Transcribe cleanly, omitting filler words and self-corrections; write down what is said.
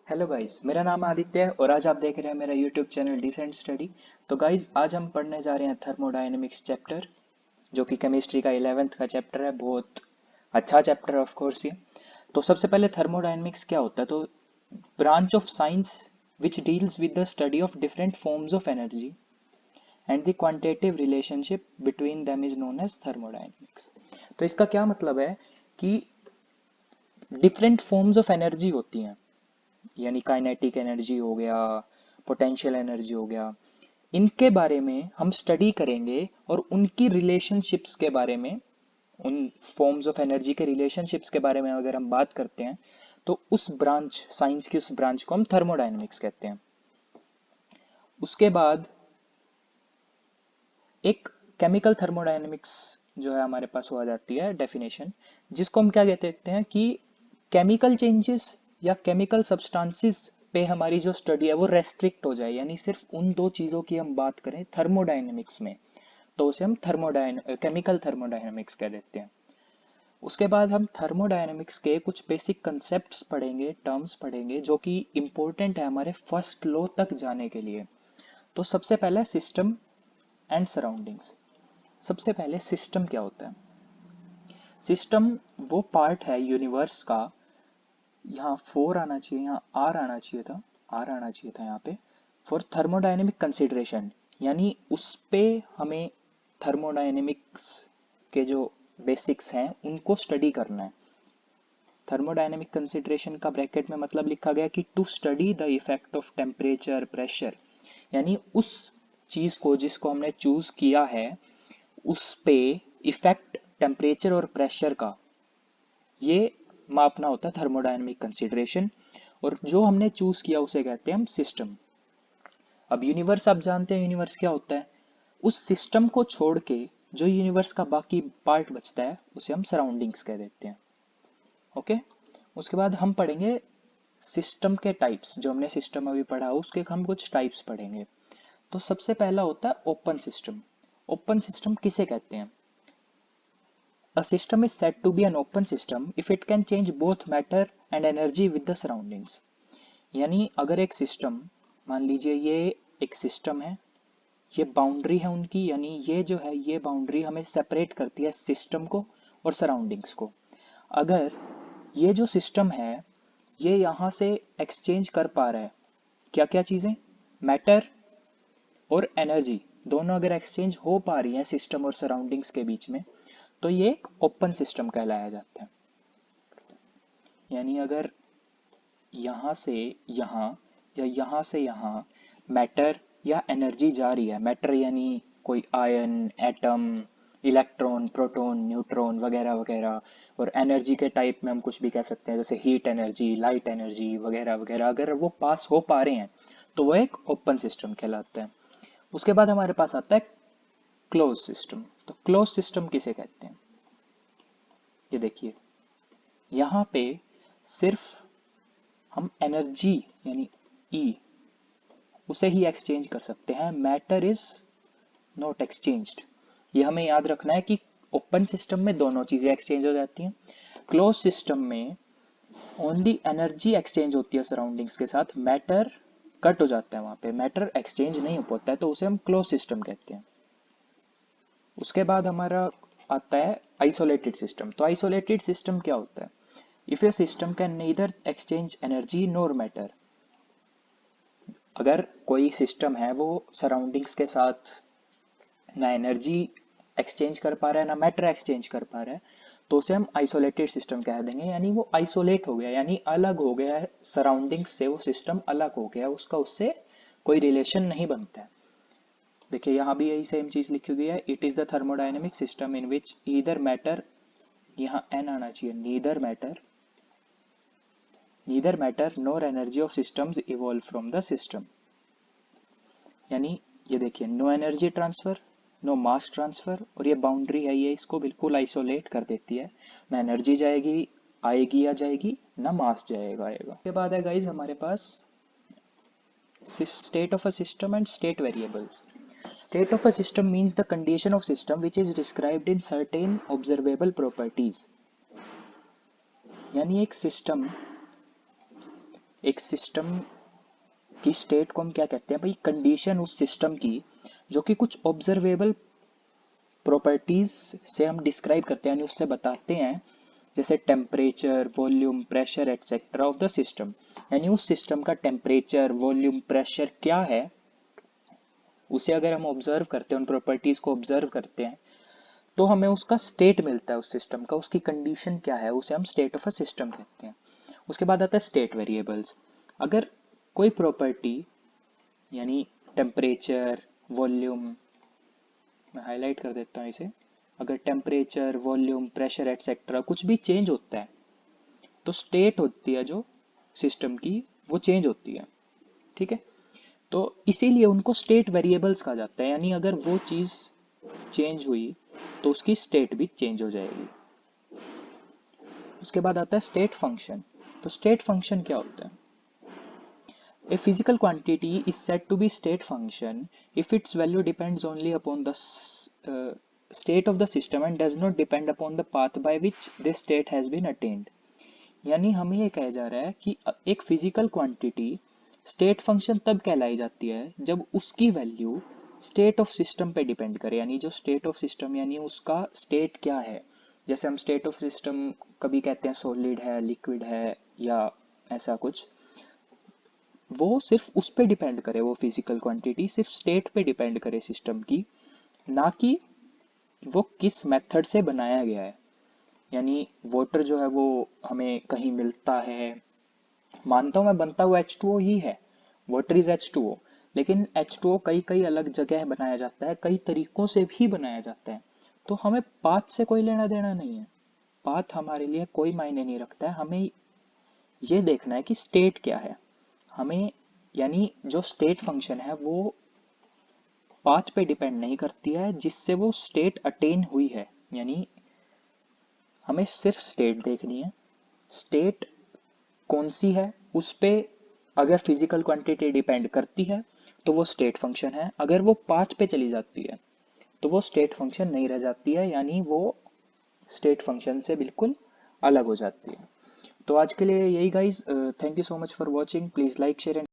Hello guys, मेरा नाम आदित्य है और आज आप देख रहे हैं मेरा यूट्यूब चैनल डिसेंट स्टडी। तो गाइस, आज हम पढ़ने जा रहे हैं थर्मोडायनेमिक्स चैप्टर, जो कि केमिस्ट्री का 11th का चैप्टर है। बहुत अच्छा चैप्टर ऑफ कोर्स ये। तो सबसे पहले थर्मोडायनेमिक्स क्या होता है? तो branch of science which deals with the study of different forms of energy and the quantitative relationship between them is known as thermodynamics. तो इसका क्या मतलब है कि डिफरेंट फॉर्म्स ऑफ एनर्जी होती हैं, यानी काइनेटिक एनर्जी हो गया, पोटेंशियल एनर्जी हो गया। इनके बारे में हम स्टडी करेंगे और उनकी रिलेशनशिप्स के बारे में, उन फॉर्म्स ऑफ एनर्जी के रिलेशनशिप्स के बारे में अगर हम बात करते हैं तो उस ब्रांच, साइंस की उस ब्रांच को हम थर्मोडायनेमिक्स कहते हैं। उसके बाद एक केमिकल थर्मोडायनेमिक्स जो है हमारे पास हो आ जाती है डेफिनेशन, जिसको हम क्या कहते हैं कि केमिकल चेंजेस या केमिकल सब्सटेंसेस पे हमारी जो स्टडी है वो रेस्ट्रिक्ट हो जाए, यानी सिर्फ उन दो चीज़ों की हम बात करें थर्मोडायनेमिक्स में, तो उसे हम केमिकल थर्मोडायनेमिक्स कह देते हैं। उसके बाद हम थर्मोडायनेमिक्स के कुछ बेसिक कंसेप्ट्स पढ़ेंगे, टर्म्स पढ़ेंगे, जो कि इम्पोर्टेंट है हमारे फर्स्ट लॉ तक जाने के लिए। तो सबसे पहले सिस्टम एंड सराउंडिंग्स। सबसे पहले सिस्टम क्या होता है? सिस्टम वो पार्ट है यूनिवर्स का, यहाँ फोर आना चाहिए, यहाँ आर आना चाहिए था, आर आना चाहिए था यहाँ पे, फॉर थर्मोडायनेमिक कंसिडरेशन, यानी उस पे हमें थर्मोडायनेमिक्स के जो बेसिक्स हैं उनको स्टडी करना है। थर्मोडायनेमिक कंसिडरेशन का ब्रैकेट में मतलब लिखा गया कि to study the effect of temperature pressure, यानी उस चीज़ को जिसको हमने चूज किया है उस पे इफेक्ट टेम्परेचर और प्रेशर का, ये मापना होता है थर्मोडायनेमिक कंसिडरेशन। और जो हमने चूज किया उसे कहते हैं हम सिस्टम। अब यूनिवर्स, आप जानते हैं यूनिवर्स क्या होता है। उस सिस्टम को छोड़ के जो यूनिवर्स का बाकी पार्ट बचता है उसे हम सराउंडिंग्स कह देते हैं। ओके। उसके बाद हम पढ़ेंगे सिस्टम के टाइप्स। जो हमने सिस्टम अभी पढ़ा उसके हम कुछ टाइप्स पढ़ेंगे। तो सबसे पहला होता है ओपन सिस्टम। ओपन सिस्टम किसे कहते हैं? A system is said to be an open system if it can change both matter and energy with the surroundings। यानी अगर एक सिस्टम, मान लीजिए ये एक सिस्टम है, ये बाउंड्री है उनकी, यानी ये जो है ये बाउंड्री हमें सेपरेट करती है सिस्टम को और सराउंडिंग्स को। अगर ये जो सिस्टम है ये यहाँ से एक्सचेंज कर पा रहा है क्या क्या चीज़ें, मैटर और एनर्जी, दोनों अगर एक्सचेंज हो पा रही हैं सिस्टम और सराउंडिंग्स के बीच में, तो ये एक ओपन सिस्टम कहलाया जाता है। यानी अगर यहाँ से यहाँ या यहाँ से यहाँ मैटर या एनर्जी जा रही है, मैटर यानी कोई ion, atom, electron, proton, neutron वगैरह वगैरह, और एनर्जी के टाइप में हम कुछ भी कह सकते हैं जैसे हीट एनर्जी, लाइट एनर्जी वगैरह वगैरह, अगर वो पास हो पा रहे हैं तो वो एक ओपन सिस्टम कहलाता है। उसके बाद हमारे पास आता है क्लोज सिस्टम। तो क्लोज सिस्टम किसे कहते हैं? ये देखिए, यहाँ पे सिर्फ हम एनर्जी यानी ई उसे ही एक्सचेंज कर सकते हैं, मैटर इज नॉट एक्सचेंज्ड। ये हमें याद रखना है कि ओपन सिस्टम में दोनों चीजें एक्सचेंज हो जाती हैं, क्लोज सिस्टम में ओनली एनर्जी एक्सचेंज होती है सराउंडिंग्स के साथ, मैटर कट हो जाता है, वहां पे मैटर एक्सचेंज नहीं हो पाता है, तो उसे हम क्लोज सिस्टम कहते हैं। उसके बाद हमारा आता है आइसोलेटेड सिस्टम। तो आइसोलेटेड सिस्टम क्या होता है? If A system can nether exchange energy nor matter. अगर कोई सिस्टम है वो सराउंडिंग्स के साथ ना एनर्जी एक्सचेंज कर पा रहा है ना मैटर एक्सचेंज कर पा रहा है, तो उसे हम आइसोलेटेड सिस्टम कह देंगे, यानी वो आइसोलेट हो गया, यानी अलग हो गया है सराउंडिंग्स से, वो सिस्टम अलग हो गया, उसका उससे कोई रिलेशन नहीं बनता है। देखिए यहाँ भी यही सेम चीज लिखी हुई है, it is the thermodynamic system in which either matter, यहाँ एन आना चाहिए, neither matter nor energy of systems evolve from the system. यानी ये देखिए, no energy transfer, no mass transfer, और ये बाउंड्री है, ये इसको बिल्कुल आइसोलेट कर देती है, ना एनर्जी जाएगी आएगी या जाएगी, ना मास जाएगा आएगा। उसके बाद है गाइज हमारे पास state of a system and state variables। State of a system means the condition of system which is described in certain observable properties। यानी एक सिस्टम एक सिस्टम की स्टेट को हम क्या कहते हैं भाई, कंडीशन उस सिस्टम की जो कि कुछ ऑब्जर्वेबल प्रॉपर्टीज से हम डिस्क्राइब करते हैं, यानी उससे बताते हैं, जैसे temperature, volume, pressure etcetera of the system. यानी उस सिस्टम का टेम्परेचर, वॉल्यूम, प्रेशर क्या है, उसे अगर हम ऑब्जर्व करते हैं, उन प्रॉपर्टीज को ऑब्जर्व करते हैं, तो हमें उसका स्टेट मिलता है उस सिस्टम का, उसकी कंडीशन क्या है, उसे हम स्टेट ऑफ अ सिस्टम कहते हैं। उसके बाद आता है स्टेट वेरिएबल्स। अगर कोई प्रॉपर्टी यानी टेम्परेचर, वॉल्यूम, मैं हाईलाइट कर देता हूँ इसे, अगर टेम्परेचर, वॉल्यूम, प्रेशर एटसेट्रा कुछ भी चेंज होता है तो स्टेट होती है जो सिस्टम की, वो चेंज होती है। ठीक है, तो इसीलिए उनको स्टेट वेरिएबल्स कहा जाता है, यानी अगर वो चीज़ चेंज हुई तो उसकी स्टेट भी चेंज हो जाएगी। उसके बाद आता है स्टेट फंक्शन। तो स्टेट फंक्शन क्या होता है? A physical quantity is said to be state function if its value depends only upon the state of the system and does not depend upon the path by which this state has been attained। यानी हमें ये कहा जा रहा है कि एक physical quantity state function तब कहलाई जाती है जब उसकी वैल्यू स्टेट ऑफ सिस्टम पे डिपेंड करे, यानी जो स्टेट ऑफ सिस्टम यानी उसका स्टेट क्या है। जैसे हम स्टेट ऑफ सिस्टम कभी कहते हैं सॉलिड है, लिक्विड है, या ऐसा कुछ, वो सिर्फ उस पे डिपेंड करे, वो फिजिकल क्वांटिटी सिर्फ स्टेट पे डिपेंड करे सिस्टम की, ना कि वो किस मेथड से बनाया गया है। यानी वाटर जो है वो हमें कहीं मिलता है, मानता हूँ मैं बनता हुआ H2O ही है, वाटर इज H2O, लेकिन H2O कई कई अलग जगह बनाया जाता है, कई तरीकों से भी बनाया जाता है। तो हमें पाथ से कोई लेना देना नहीं है, पाथ हमारे लिए कोई मायने नहीं रखता है, हमें ये देखना है कि स्टेट क्या है। हमें यानी जो स्टेट फंक्शन है वो पाथ पे डिपेंड नहीं करती है जिससे वो स्टेट अटेन हुई है, यानी हमें सिर्फ स्टेट देखनी है। स्टेट कौन सी है उस पे अगर फिजिकल क्वांटिटी डिपेंड करती है तो वो स्टेट फंक्शन है, अगर वो पाथ पे चली जाती है तो वो स्टेट फंक्शन नहीं रह जाती है, यानी वो स्टेट फंक्शन से बिल्कुल अलग हो जाती है। तो आज के लिए यही guys, thank you so much for watching, please like share and